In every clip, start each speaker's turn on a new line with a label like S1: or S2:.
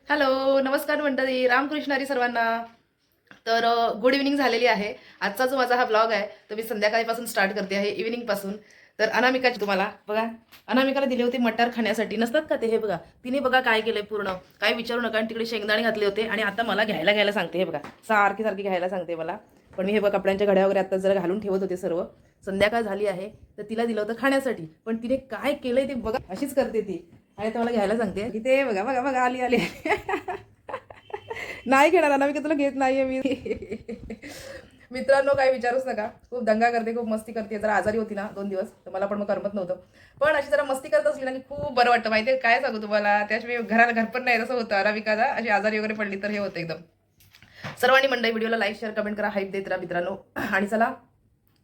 S1: Hello, नमस्कार मंडळी, रामकृष्ण हरी सर्वांना. तर गुड इव्हनिंग झालेली आहे. आजचा जो माझा हा ब्लॉग आहे तो मी संध्याकाळीपासून स्टार्ट करते आहे, इव्हिनिंगपासून. तर अनामिकाची तुम्हाला बघा, अनामिकाला दिले होते मटार खाण्यासाठी, नसतात का ते, हे बघा तिने बघा काय केलंय पूर्ण, काय विचारू नका. आणि तिकडे शेंगदाणे घातले होते आणि आता मला घ्यायला सांगते, हे बघा सारखी सारखी घ्यायला सांगते मला. पण मी हे बघा कपड्यांच्या घड्या वगैरे आता जरा घालून ठेवत होते सर्व. संध्याकाळ झाली आहे तर तिला दिलं होतं खाण्यासाठी, पण तिने काय केलंय ते बघा, अशीच करते ती. आणि आता मला घ्यायला सांगते की ते बघा बघा बघा, आली आली. नाही घेणार अनामिका, तुला घेत नाहीये मी. मित्रांनो, काही विचारूच नका, खूप दंगा करते, खूप मस्ती करते. जरा आजारी होती ना 2 दिवस, तर मला पण मग करमत नव्हतं. पण अशी जरा मस्ती करत असली ना की खूप बरं वाटतं. माहितीये काय सांगू तुम्हाला, त्याशिवाय घराला घर पण नाही, तसं होतं अनामिकाला. अशी आजारी वगैरे पडली तर हे होतं एकदम. सर्वांनी मंडळी व्हिडिओला लाईक शेअर कमेंट करा, हाईप देत राहा मित्रांनो. आणि चला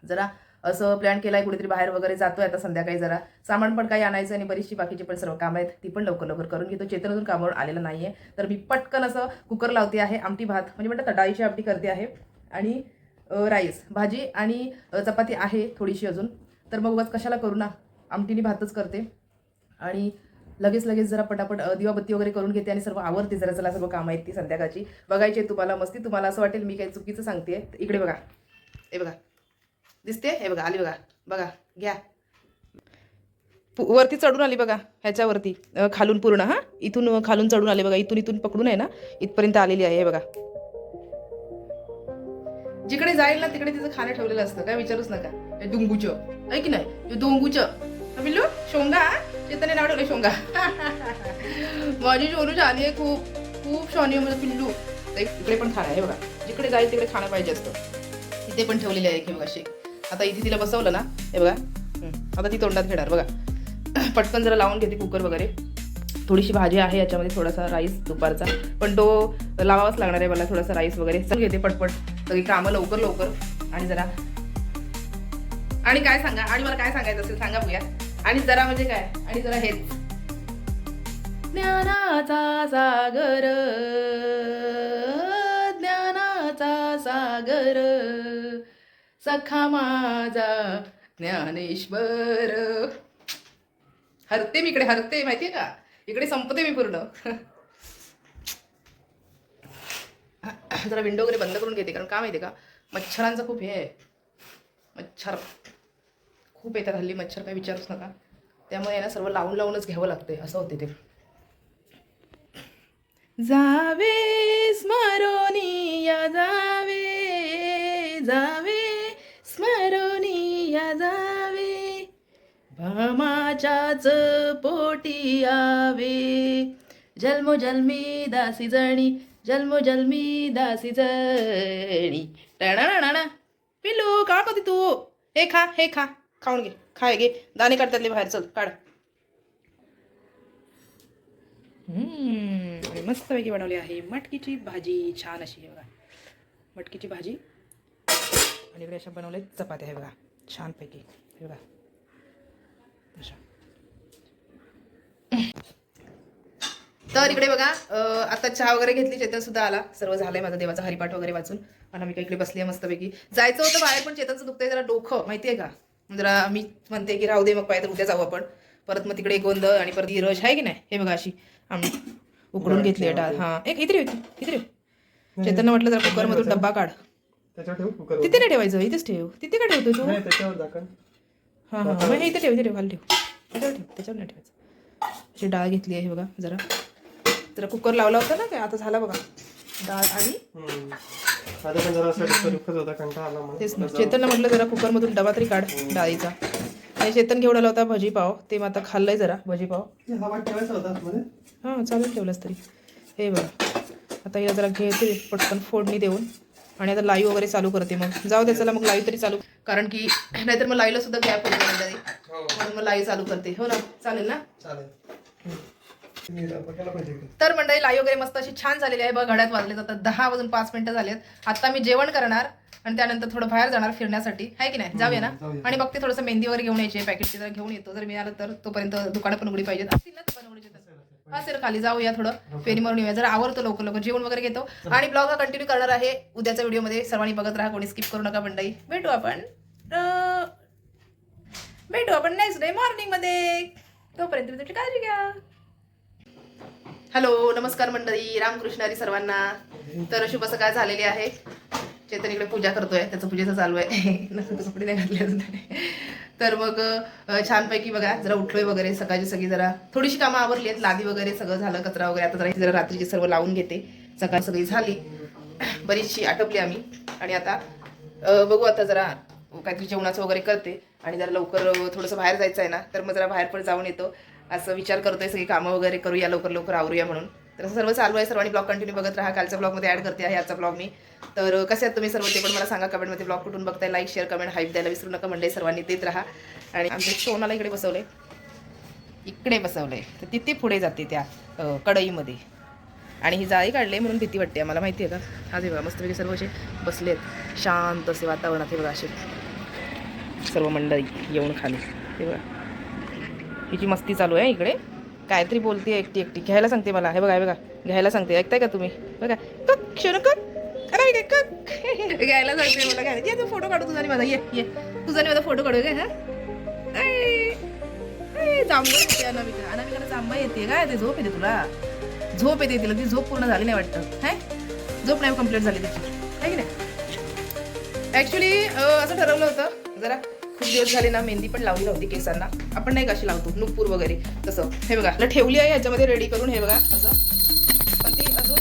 S1: जरा असं प्लॅन केलाय, कुठेतरी बाहेर वगैरे जातोय आता संध्याकाळी. जरा सामान पण काही आणायचं आणि बरीचशी बाकीची पण सर्व कामं आहेत, ती पण लवकर लवकर करून घेतो. चेतन अजून कामावर आलेला नाहीये, तर मी पटकन असं कुकर लावते आहे. आमटी भात म्हणजे म्हणतात डाळीची आमटी करते आहे. आणि राईस भाजी आणि चपाती आहे थोडीशी अजून. तर मग उगाच कशाला करू ना, आमटीनी भातच करते. आणि लगेच लगेच जरा पटापट दिवाबत्ती वगैरे करून घेते आणि सर्व आवडते. जरा चला सर्व कामं आहेत ती संध्याकाळची बघायची आहे तुम्हाला. मस्ती तुम्हाला असं वाटेल मी काही चुकीचं सांगते. इकडे बघा, हे बघा दिसते, हे बघा आली, बघा बघा घ्या. वरती चढून आली बघा, ह्याच्यावरती खालून पूर्ण, हा इथून खालून चढून आले बघा, इथून इथून पकडून आहे ना, इथपर्यंत आलेली आहे. हे बघा, जिकडे जाईल ना तिकडे तिचं खाणं ठेवलेलं असतं, काय विचारूच नका. हे डोंगूचं आहे की नाही, हे डोंगूचं पिल्लू शोंगा, चेतने नाव ठेवलं शोंगा. माझी शोनू शहाणी आहे, खूप खूप शहाणी आहे माझं पिल्लू. इकडे पण खाणं आहे, हे बघा जिकडे जाईल तिकडे खाणं पाहिजे असतं. इथे पण ठेवलेले आहे की बघा शेक. आता इथे तिला बसवलं ना, हे बघा आता ती तोंडात घेणार बघा. पटकन जरा लावून घेते कुकर वगैरे. थोडीशी भाजी आहे याच्यामध्ये, थोडासा राईस दुपारचा, पण तो लावावाच लागणार आहे मला. थोडासा राईस वगैरे सगळं घेते पटपट, सगळी कामं लवकर लवकर. आणि जरा, आणि काय सांगा, आणि मला काय सांगायचं असेल सांगा बघूया. आणि जरा म्हणजे काय, आणि जरा हेच, ज्ञानाचा सागर, ज्ञानाचा सागर, सखा माझा ज्ञानेश्वर. हरते मी इकडे, हरते माहितीये का, इकडे संपते मी पूर्ण. जरा विंडो वगैरे बंद करून घेते, कारण का माहिती का, मच्छरांचं खूप हे आहे. मच्छर खूप येतात हल्ली, मच्छर काही विचारूच नका. त्यामुळे ना सर्व लावून लावूनच घ्यावं लागते, असं होते ते. जावे स्मरोनिया जावे, जावे स्मरोनिया जावे, भामाच्याच पोटी आवे, जन्मोजन्मी दासी जणी, जन्मोजन्मी दासी जणी. टाणा पिल्लू काय करते तू, हे खा, हे खा, खाऊन घे, खाय घे, दाणे काढतातले बाहेर, चल काढ. आणि मस्तपैकी बनवली आहे मटकीची भाजी, छान अशी आहे बघा, मटकीची भाजी. आणि इकडे अशा बनवले चपात्या आहे बघा, छानपैकी, हे बघा अशा. तर इकडे बघा आता चहा वगैरे घेतली, चेतन सुद्धा आला, सर्व झालंय माझं देवाचा हरिपाठ वगैरे वाचून. आणि मी इकडे बसली आहे मस्तपैकी. जायचं होतं बाहेर, पण चेतनचं दुखतंय जरा डोकं, माहितीये का. जरा मी म्हणते की राहू दे, मग पाहिजे तर उद्या जाऊ आपण. परत मग तिकडे गोंधळ आणि परत रश आहे की नाही. हे बघा अशी आम्ही उकडून घेतली आहे डाळ. हा एक इथे इथे चेतननं म्हटलं जरा कुकरमधून डब्बा काढ. तिथे नाही ठेवायचं, इथेच ठेव. तिथे का ठेवतोय तू, हां हां मग हे इथे ठेव, इथे ठेव, खाली ठेव, त्याच्यावर ठेव, त्याच्यावर नाही ठेवायचं. अशी डाळ घेतली आहे बघा, जरा जरा कुकर लावला होता ना, काय आता झाला बघा डाळ. आणि तेच ना, चेतनला म्हटलं जरा कुकरमधून डबा तरी काढ डाळीचा. आणि चेतन घेऊन आला होता भजीपाव, ते मग आता खाल्लंय जरा भजीपाव. हां चालून ठेवलंच तरी. हे बघा आता हिला जरा घेते पटकन फोडणी देऊन, आणि आता लाईव्ह वगैरे चालू करते. मग जाऊ दे चला, मग लाईव्ह तरी चालू, कारण की नाहीतर मग लाईव्हला सुद्धा गॅप होतो तरी, म्हणून मग लाईव्ह चालू करते. हो ना, चालेल ना. तर मंडळी लाईव्ह वगैरे मस्त अशी छान झालेली आहे बघ. घड्यात वाजले आता 10:05 झालेत. आता मी जेवण करणार आणि त्यानंतर थोडं बाहेर जाणार फिरण्यासाठी, आहे की नाही, जाऊया ना. आणि बघते थोडंसं मेहंदी वगैरे घेऊन यायची, पॅकेटची जरा घेऊन येतो, जर मिळालं तर. तोपर्यंत दुकानं पण उघडी पाहिजेत, असतील ना दुकान उघडीचे तर असेल खाली, जाऊया थोडं फेरी मारून येऊया. जरा आवडतो लवकर लवकर, जेवण वगैरे घेतो आणि ब्लॉग हा कंटिन्यू करणार आहे उद्याच्या व्हिडिओमध्ये. सर्वांनी बघत राहा, कोणी स्किप करू नका मंडळी. भेटू आपण नेक्स्ट डे मॉर्निंग मध्ये. तोपर्यंत तुमची काळजी घ्या. हॅलो नमस्कार मंडळी, रामकृष्ण हरी सर्वांना. तर शुभ सकाळ झालेली आहे. चेतन इकडे पूजा करतोय, त्याचं पूजेचं चालू आहे. कपडे नाही घातले अजून. तर मग छानपैकी बघा जरा उठलोय वगैरे, सकाळची सगळी जरा थोडीशी कामं आवरली आहेत, लादी वगैरे सगळं झालं, कचरा वगैरे आता जरा रात्रीची सर्व लावून घेते. सकाळ सगळी झाली, बरीचशी आटपली आम्ही. आणि आता बघू, आता जरा काहीतरी जेवणाचं वगैरे करते आणि जरा लवकर थोडंसं बाहेर जायचं आहे ना, तर मग जरा बाहेर पण जाऊन येतो असं विचार करतोय. सगळी कामं वगैरे करूया, लवकर लवकर आवरूया म्हणून. तर असं सर्व चालू आहे. सर्वांनी ब्लॉग कंटिन्यू बघत राहा. कालच्या ब्लॉगमध्ये ॲड करते आहे आजचा ब्लॉग मी. तर कसे आहेत तुम्ही सर्व ते पण मला सांगा कमेंटमध्ये. ब्लॉग कुठून बघताय, लाईक शेअर कमेंट हाईप द्यायला विसरू नका मंडळी. सर्वांनी देत राहा. आणि आमच्या सोनाला इकडे बसवलंय, इकडे बसवलंय, तर तिथे पुढे जाते त्या कढईमध्ये. आणि ही जाळी काढली म्हणून भीती वाटते आम्हाला, माहिती आहे का. आज हे बघा मस्तपैकी सर्व असे बसलेत शांत असे वातावरणात. हे बघा असे सर्व मंडळी येऊन खाली. हे बघा हिची मस्ती चालू आहे इकडे, काहीतरी बोलते एकटी एकटी, घ्यायला सांगते मला. हे बघा, हे बघा घ्यायला सांगते, ऐकताय का तुम्ही. बघा कक शोन कक, अरे कक घ्यायला सांगते मला. घ्यायला ये, तू फोटो काढू तुझा आणि माझा. ये ये तुझा आणि माझा फोटो काढू काय. हा जांभा येते अनामिका, अनामिकाला जांभा येते काय. ते झोप येते तुला, झोप येते तिला. ती झोप पूर्ण झाली नाही वाटतं. हाय झोप नाही कंप्लीट झाली तिची, आहे की नाही. ॲक्च्युली असं ठरवलं होतं, जरा खूप दिवस झाले ना मेहंदी पण लावली नव्हती केसांना. आपण नाही कशी लावतो नुपूर वगैरे तसं. हे बघा ठेवली आहे ह्याच्यामध्ये रेडी करून. हे बघा असं, पण ती अजून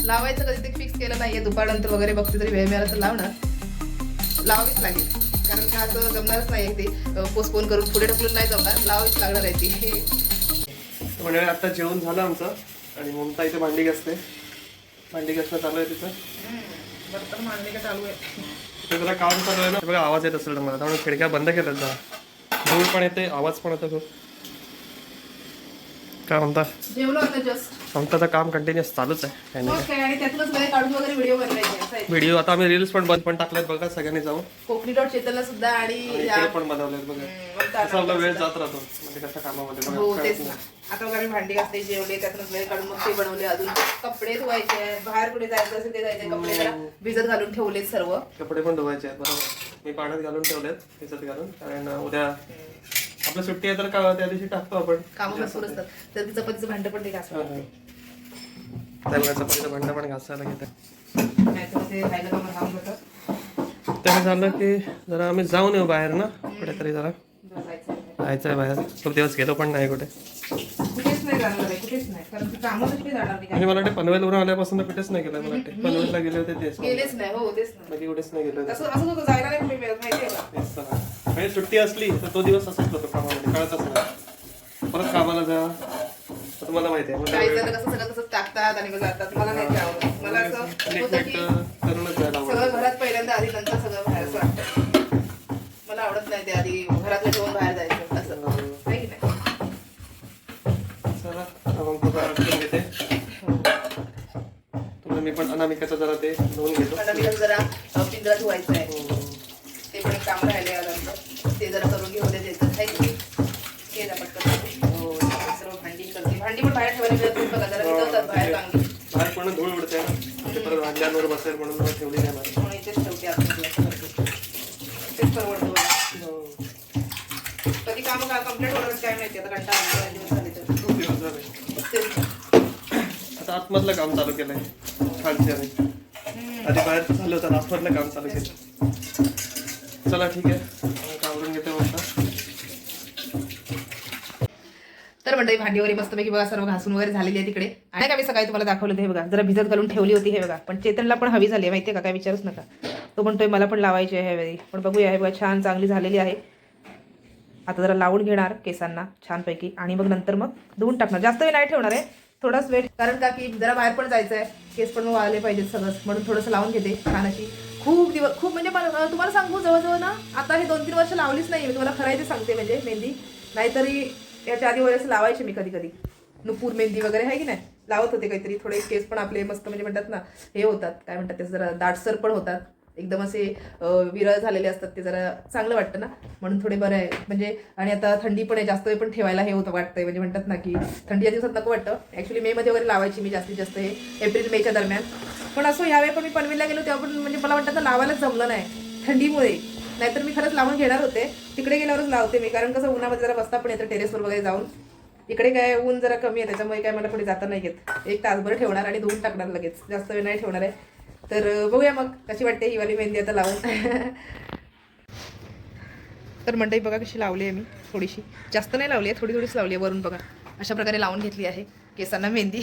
S1: लावायचं कधी ते फिक्स केलं नाहीये. दुपारनंतर वगैरे बघते, तरी वेळ मिळाला तर लावणार, लावावीच लागेल. कारण का असं जमणारच नाही ते पोस्टपोन करून पुढे ढकलून नाही जमणार, लावावीच लागणार आहे ती.
S2: म्हणजे आता जेवण झालं आमचं आणि ममता इथे भांडी घासते. भांडी घासणं चालू आहे तिचं.
S1: बर्तन मांडणे का चालू आहे.
S2: ते जरा काम चालू आहे ना, बघा आवाज येत असेल मला, त्यामुळे खिडक्या बंद केल्यात जरा. धूळ पण येते, आवाज पण येतो खूप. काय म्हणता,
S1: जेवलो आता जस्ट.
S2: आमचं काम कंटिन्युअस चालूच आहे.
S1: आणि त्यातूनच वेळ काढून वगैरे व्हिडिओ बनवायचे.
S2: व्हिडिओ आता आम्ही रील्स पण टाकल्यात बघा सगळ्यांनी जाऊन.
S1: कोकणी डॉट चेतनला सुद्धा आणि
S2: इकडे पण बनवल्यात बघा. तसा आपला वेळ जात राहतो म्हणजे कशा कामामध्ये.
S1: हो तेच ना. आता बघा मी भांडी घासते, जेवले, त्यातूनच वेळ काढून मग ते बनवले. अजून कपडे धुवायचे आहेत, बाहेर कुठे जायचं असेल ते जायचे. कपडे जरा भिजत घालून ठेवलेत सर्व.
S2: कपडे पण धुवायचे आहेत बरोबर. मी पाण्यात घालून ठेवलेत भिजत घालून, कारण उद्या आपल्या सुट्टी आहे तर का त्या दिवशी टाकतो आपण. कामं
S1: भरपूर असतात, तर तिचं चपातीचं भांडं पण ते घासलं.
S2: त्यामुळे चपातीचं भांडं पण घासायला घेते.
S1: ते राहिलं का मग थांबलं तर.
S2: ते झालं की जरा आम्ही जाऊन येऊ बाहेर ना कुठेतरी. जरा जायचं आहे बाहेर, खूप दिवस गेलो पण नाही कुठे.
S1: कुठेच नाही जाणार आहे, कुठेच नाही. कारण कामं कशी जाणार नाही.
S2: म्हणजे मला वाटतं पनवेलवरून आल्यापासून तर कुठेच नाही गेलं. मला वाटतं पनवेलला गेले होते तेच,
S1: गेलेच नाही. हो तेच ना,
S2: बाकी कुठेच नाही गेलो.
S1: असं असं होतं, जायला नाही कुठे मिळत, माहिती आहे का.
S2: तेच तर. म्हणजे सुट्टी असली तर तो दिवस असाच होतो कामामध्ये, कळतच नाही. परत कामाला जा, तुम्हाला माहिती आहे
S1: काही जण कसं सगळं तसंच टाकतात आणि मग जातात. मला नाही आवडत. मला असं होतं की
S2: करूनच जायला
S1: सगळं घरात पहिल्यांदा आधी, नंतर सगळं बाहेर असं वाटतं. मला आवडत नाही ते आधी घरातलं जेवण बाहेर जायचं असं, आहे की नाही.
S2: चला मग तुझा घेते. तुला मी पण अनामिकाचं जरा ते धुवून घेतो.
S1: अनामिकाचं जरा पिंजरा धुवायचं आहे, ते पण एक काम राहिले नंतर. ते जरा करून घेऊन द्यायचं, आहे की नाही. हे जा पटकन. हो सर्व भांडी करते. भांडी पण बाहेर ठेवायला मिळत बघा, जरा विकवतात बाहेर चांगली. बाहेर
S2: पूर्ण धूळ उडते ना, ते परत भांड्यांवर बसेल म्हणून ठेवली नाही मला.
S1: म्हणून इथेच ठेवते आपण. तेच परवडतो. कधी कामं का कम्प्लीट होणार काय माहिती. आता कंटाळा दिवस झाले तर
S2: खूप दिवस झाले. आता आतमधलं काम चालू केलंय खालच्या. आधी बाहेर झालं होतं, आतमधलं काम चालू केलं. चला ठीक आहे, आवरून घेते म्हणता.
S1: तर मंडळी भांडी वगैरे मस्तपैकी बघा सर्व घासून वगैरे झालेली आहे तिकडे. आणि का मी सकाळी तुम्हाला दाखवलं हे बघा, जरा भिजत घालून ठेवली होती. हे बघा, पण चेतनला पण हवी झाली आहे माहिती आहे का, काय विचारूच नका. तो म्हणतोय मला पण लावायची आहे ह्यावेळी. पण बघूया. हे बघा छान चांगली झालेली आहे. आता जरा लावून घेणार केसांना छानपैकी आणि मग नंतर मग धुवून टाकणार. जास्त वेळ नाही ठेवणार आहे, थोडाच वेळ. कारण का की जरा बाहेर पण जायचं आहे, केस पण मग वाळले पाहिजेत सगळंच, म्हणून थोडंसं लावून घेते छान अशी. खूप दिवस खूप म्हणजे तुम्हाला सांगू, जवळजवळ ना आता हे 2-3 वर्ष लावलीच नाही मी. तुम्हाला खरं ते सांगते म्हणजे मेहंदी. नाहीतरी याच्या आधी वगैरे लावायचे मी कधी कधी नुपूर मेहंदी वगैरे, आहे की नाही. लावत होते काहीतरी. थोडे केस पण आपले मस्त म्हणजे म्हणतात ना हे होतात, काय म्हणतात ते, जरा दाटसर पण होतात. एकदम असे विरळ झालेले असतात ते, जरा चांगलं वाटतं ना, म्हणून थोडे बरं आहे म्हणजे. आणि आता थंडी पण आहे, जास्त वेळ पण ठेवायला हे होतं वाटतंय. म्हणजे म्हणतात ना की थंडी या दिवसात नको वाटतं. ॲक्च्युली मेमध्ये वगैरे लावायची मी जास्तीत जास्त, हे एप्रिल-मेच्या दरम्यान. पण असं ह्यावेळी पण मी पनवेलला गेलो तेव्हा पण म्हणजे मला वाटतं ना लावायलाच जमलं नाही थंडीमुळे. नाहीतर मी खरंच लावून घेणार होते. तिकडे गेल्यावरच लावते मी, कारण कसं उन्हामध्ये जरा बसता पण येतं टेरेसवर वगैरे जाऊन. इकडे काय ऊन जरा कमी आहे त्याच्यामुळे काय मला पुढे जाता नाही येत. 1 तासभर ठेवणार आणि धुवून टाकणार लगेच, जास्त वेळ नाही ठेवणार आहे. तर बघूया मग कशी वाटते ही वाली मेहंदी आता लावून. तर मंडई बघा कशी लावली आहे मी, थोडीशी जास्त नाही लावली आहे, थोडीच लावली आहे वरून बघा. अशा प्रकारे लावून घेतली आहे केसांना मेहंदी.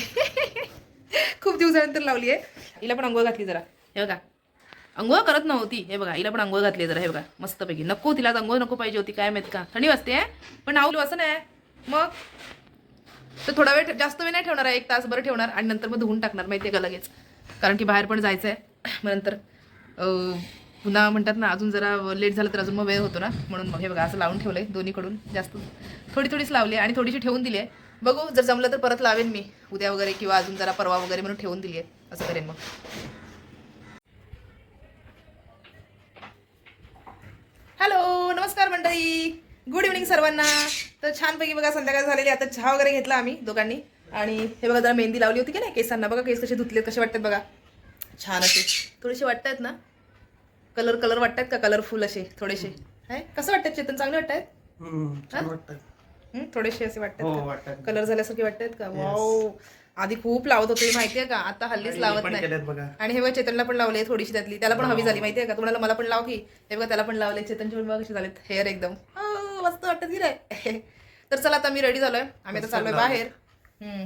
S1: खूप दिवसानंतर लावली आहे. हिला पण अंघोळ घातली जरा, हे बघा अंघोळ करत नव्हती, हे बघा हिला पण अंघोळ घातली जरा, हे बघा मस्तपैकी. नको तिला अंघोळ नको पाहिजे होती काय माहित का, थंडी वाजते पण नाव असं नाही मग. तर थोडा वेळ, जास्त वेळ नाही ठेवणार आहे, 1 तासभर ठेवणार आणि नंतर मग धुवून टाकणार माहिती आहे का लगेच, कारण की बाहेर पण जायचं आहे. मग नंतर पुन्हा म्हणतात ना अजून जरा लेट झालं तर अजून मग वेळ होतो ना, म्हणून मग हे बघा असं लावून ठेवलंय दोन्हीकडून. जास्त थोडीच लावली आणि थोडीशी ठेवून दिली आहे. बघू जर जमलं तर परत लावेन मी उद्या वगैरे किंवा अजून जरा परवा वगैरे म्हणून ठेवून दिली आहे, असं करेन मग. हॅलो नमस्कार मंडळी, गुड इव्हनिंग सर्वांना. तर छानपैकी बघा संध्याकाळ झालेली, आता चहा वगैरे घेतला आम्ही दोघांनी आणि हे बघा जरा मेहंदी लावली होती की नाही केसांना, बघा केस कसे धुतलेत, कसे वाटतात बघा, छान असे थोडेसे वाटतात ना, कलर वाटतात का, कलरफुल असे थोडेसे आहे. कसं वाटतात चेतन, चांगले वाटतात? थोडेसे असे वाटतात, कलर झाल्यासारखे वाटतात का? वाव, आधी खूप लावत होते माहितीये का, आता हल्लीच लावत नाही. आणि हे बघा चेतनला पण लावले थोडीशी त्यातली, त्याला पण हवी झाली माहितीये का, तुम्हाला मला पण लाव की. हे बघा त्याला पण लावले, चेतनचे पण बघा कसे झालेत हेअर एकदम मस्त वाटत की नाही. तर चला आता मी रेडी झालोय, आम्ही आता चाललोय बाहेर.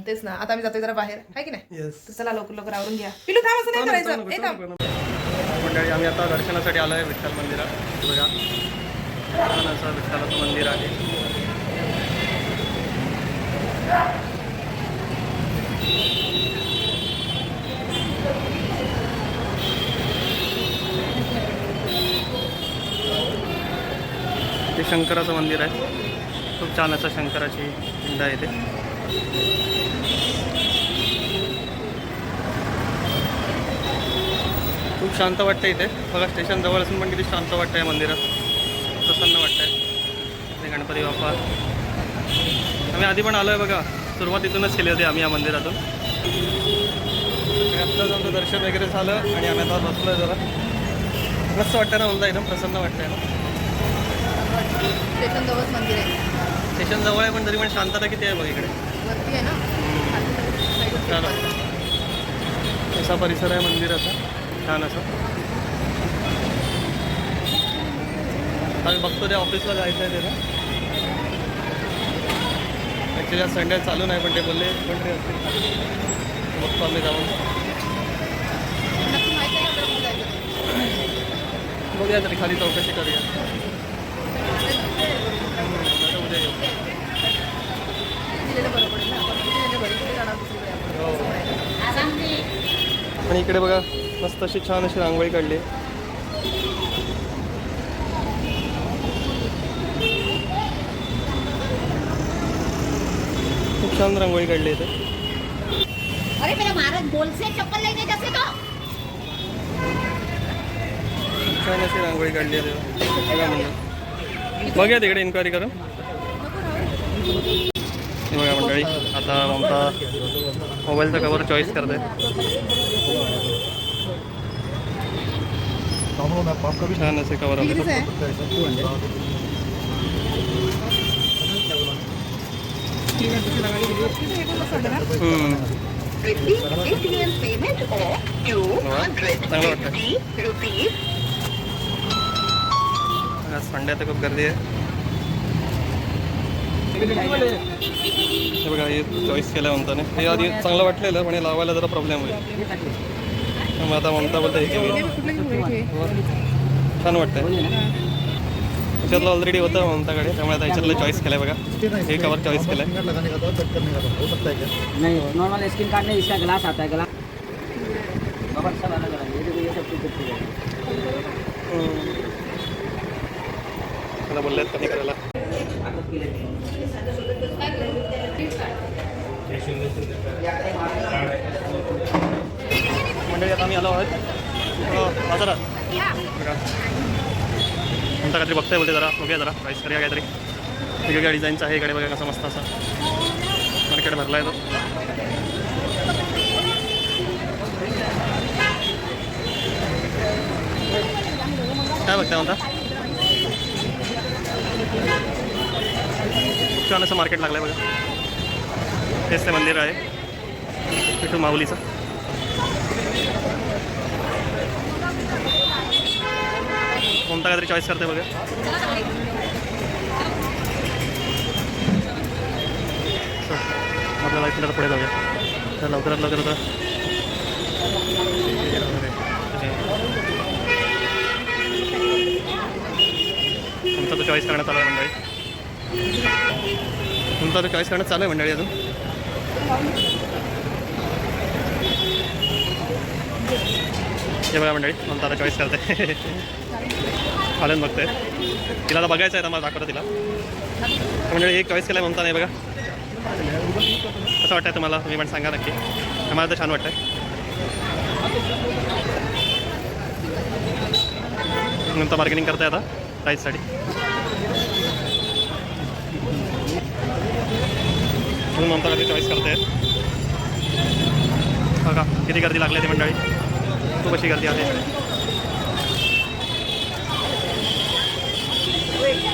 S1: तेच ना, आता आम्ही जातोय जरा बाहेर आहे की नाही. तर चला लवकर आवरून घ्या. पिलू थांब, असं नाही करायचं, हे थांब.
S2: मंडळी आम्ही आता दर्शनासाठी आलोय विठ्ठल मंदिरात. बघा छान असं विठ्ठलाचं मंदिर आहे. ते शंकराचं मंदिर आहे, खूप छान असं शंकराची पिंड आहे ते. खूप शांत वाटतं इथे बघा, स्टेशन जवळ असून पण किती शांत वाटतं या मंदिरात, प्रसन्न वाटतंय. ते गणपती बाप्पा आम्ही आधी पण आलो आहे बघा, सुरुवातीतूनच केले होते आम्ही या मंदिरातून. आत्ताच आमचं दर्शन वगैरे झालं आणि आम्ही आता बसलो आहे. जरा मस्त वाटतं ना, म्हणता एकदम प्रसन्न वाटतंय ना.
S1: स्टेशन जवळच मंदिर आहे,
S2: स्टेशन जवळ आहे पण तरी पण शांतता किती आहे बघ इकडे,
S1: वरती आहे ना.
S2: छान असा परिसर आहे मंदिराचा, छान असं. आम्ही बघतो त्या ऑफिसला जायचं आहे त्याला, ॲक्च्युली आज संडे चालू नाही पण ते बोलले कोणतरी असतील, बघतो आम्ही जाऊन. बघूया तरी खाली चौकशी करूया. उद्या येऊ. आणि इकडे बघा मस्त अशी छान अशी रांगोळी काढली. खूप छान रांगोळी काढली इथे.
S3: अरे मेरा महाराज बोल से चप्पल लेने जैसे तो
S2: छान अशी रांगोळी काढली आहे बघा. म्हणजे बघूया तिकडे इन्क्वायरी करून. बघा मंडळी आता ममता मोबाईलचा कवर चॉईस करते. छान असे कवर आले. चांगलं वाटतं. आज संडे आता खूप गर्दी आहे. हे बघा हे चॉईस केलं म्हणताने, हे आधी चांगलं वाटलेलं पण हे लावायला जरा प्रॉब्लेम होईल. मग आता ममता बोलते हे घेऊया, छान वाटतंय. त्याच्यातलं ऑलरेडी होतं ममताकडे, त्यामुळे आता याच्यातलं चॉईस केलं आहे बघा. हे कवर चॉईस केलं आहे.
S4: नहीं नॉर्मल स्किन कार्ड नहीं, इसका ग्लास आता है, ग्लास बहुत अच्छा वाला ग्लास, ये सब कुछ
S2: मला बोलले कमी करायला. मंडळी आता आम्ही आलो आहोत बाजारात. बघा आमचा काहीतरी बघताय बोलते, जरा बघूया जरा प्राईस करूया काहीतरी. वेगवेगळ्या डिझाईनचा आहे इकडे बघा, कसा मस्त असा मार्केट भरला आहे तो. काय बघताय म्हणता, खूप छान असं मार्केट लागलं आहे बघा. हेच ते मंदिर आहे विठू माऊलीचं. कोणता काहीतरी चॉईस करते बघा. आपल्याला इकडे पुढे जाऊया तर लवकरात लवकर आता तुमचा तो चॉईस करण्यात आला आहे मंडळी. तुमचा तो चॉईस करण्यात चालू आहे मंडळी अजून. हे बघा मंडळी ममता आता चॉईस करते. खालून बघते तिला आता बघायचं आहे तर मला दाखवतं तिला. मंडळी एक चॉईस केला आहे ममता नाही बघा. कसं वाटतं तुम्हाला तुम्ही पण सांगा नक्की. आम्हाला तर छान वाटतं आहे. नंतर मार्केटिंग करताय आता प्राईससाठी. म्हणून ममता कधी चॉईस करते. बघा किती गर्दी लागली ती मंडळी. खूप अशी गर्दी आहे.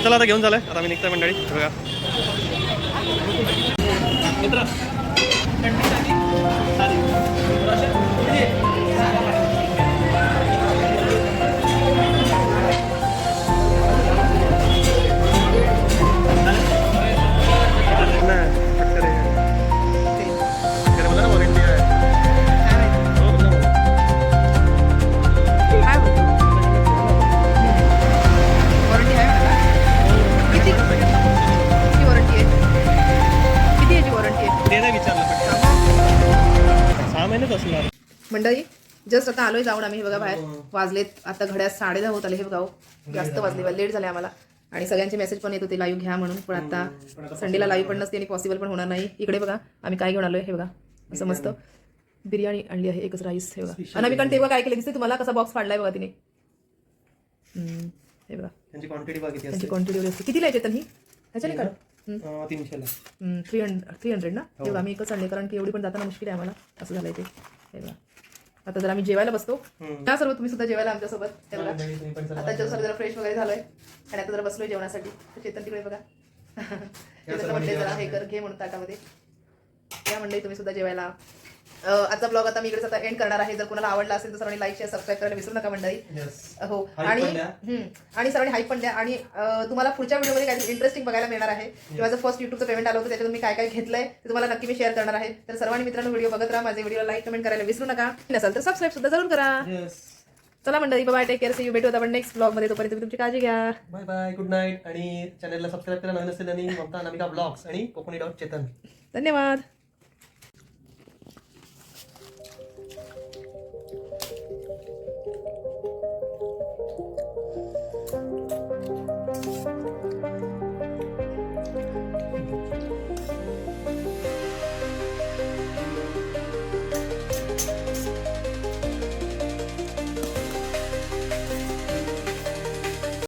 S2: चला आता घेऊन झालं आहे. आता मी निघतोय मंडळी. बघा मित्र
S1: मंडळी जस्ट आता आलोय जाऊन आम्ही. हे बघा बाहेर वाजलेत आता घड्यात 10:30 होत आले. हे बघा जास्त वाजले लेट झाले आम्हाला. आणि सगळ्यांचे मेसेज पण येत होते लाईव्ह घ्या म्हणून. पण आता संडेला लाईव्ह पण नसते आणि पॉसिबल पण होणार नाही. इकडे बघा आम्ही काय घेऊन आलोय. हे बघा असं मस्त बिर्याणी आणली आहे. एकच राईस. हे बघा अनामिकाने तेव्हा काय केलं दिसते तुम्हाला कसा बॉक्स फाडलाय बघा तिने. हे बघा त्यांची क्वांटिटी वगैरे असते. कितीला येते ही ह्याच्याने काढ 300 ना. तेव्हा आम्ही एकच आणले कारण की एवढी पण जाताना मुश्किल आहे आम्हाला. असं झालंय ते. हे बघा आता जर आम्ही जेवायला बसतो त्या सर्व तुम्ही सुद्धा जेवायला आमच्यासोबत. हे बघा आता जरा फ्रेश वगैरे झालोय आणि आता जरा बसलोय जेवणासाठी. तर चेतन तिकडे बघा चेतन म्हणते जरा हे कर घे म्हणून ताटामध्ये. त्या मंडळी तुम्ही सुद्धा जेवायला. आजचा ब्लॉग आता मी इकडेच आता एंड करणार आहे. जर कोणाला आवडला असेल तर सर्वांनी लाईक शेअर सबस्क्राईब करायला विसरू नका मंडळी. हो आणि सर्वांनी हाईप पण द्या. आणि तुम्हाला पुढच्या व्हिडिओमध्ये काहीतरी इंटरेस्टिंग बघायला मिळणार आहे. किंवा जर फर्स्ट युट्यूबचं पेमेंट आलं होतं त्याच्यातून मी काय काय घेतलंय ते तुम्हाला नक्की मी शेअर करणार आहे. तर सर्वांनी मित्रांनो व्हिडिओ बघत राहा. माझे व्हिडिओ लाईक कमेंट करायला विसरू नका. नसेल तर सबस्क्राईब सुद्धा जरूर करा. चला मंडळी bye take care. See you. भेटू आपण नेक्स्ट ब्लॉग मध्ये. तोपर्यंत तुम्ही तुमची काळजी घ्या.
S2: Bye bye good night. आणि चॅनलला सबस्क्राईब करा नवीन असेल आणि ममता अनामिका ब्लॉग्स आणि कोकणी डॉट चेतन.
S1: धन्यवाद.